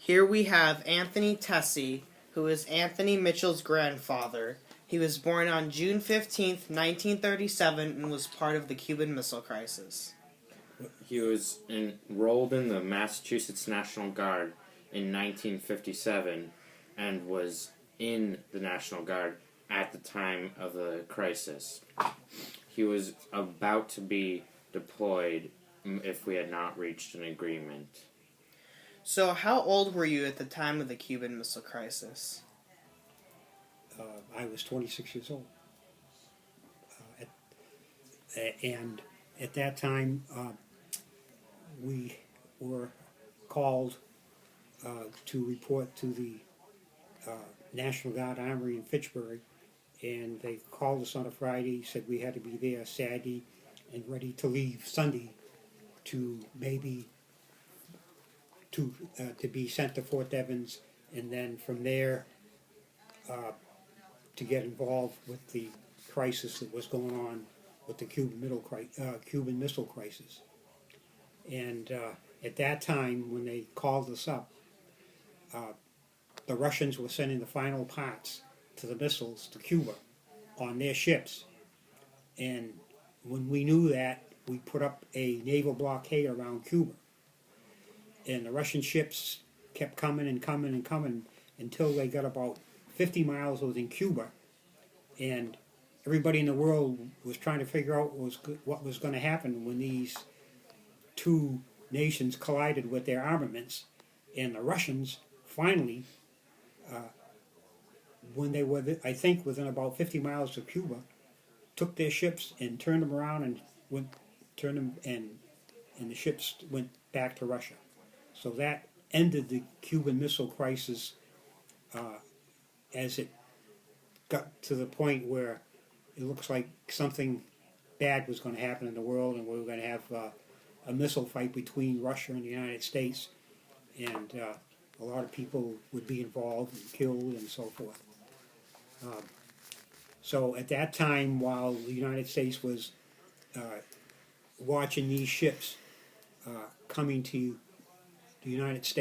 Here we have Anthony Tessie, who is Anthony Mitchell's grandfather. He was born on June 15th, 1937, and was part of the Cuban Missile Crisis. He was enrolled in the Massachusetts National Guard in 1957 and was in the National Guard at the time of the crisis. He was about to be deployed if we had not reached an agreement. So, how old were you at the time of the Cuban Missile Crisis? I was 26 years old. And at that time, we were called to report to the National Guard Armory in Fitchburg, and they called us on a Friday, said we had to be there Saturday and ready to leave Sunday to maybe to be sent to Fort Evans, and then from there to get involved with the crisis that was going on with the Cuban Missile Crisis. And at that time, when they called us up, the Russians were sending the final parts to the missiles to Cuba on their ships. And when we knew that, we put up a naval blockade around Cuba. And the Russian ships kept coming and coming and coming until they got about 50 miles within Cuba. And everybody in the world was trying to figure out what was going to happen when these two nations collided with their armaments. And the Russians finally, when they were, I think, within about 50 miles of Cuba, took their ships and turned them around and and the ships went back to Russia. So that ended the Cuban Missile Crisis as it got to the point where it looks like something bad was going to happen in the world, and we were going to have a missile fight between Russia and the United States, and a lot of people would be involved and killed and so forth. So at that time, while the United States was watching these ships coming to the United States,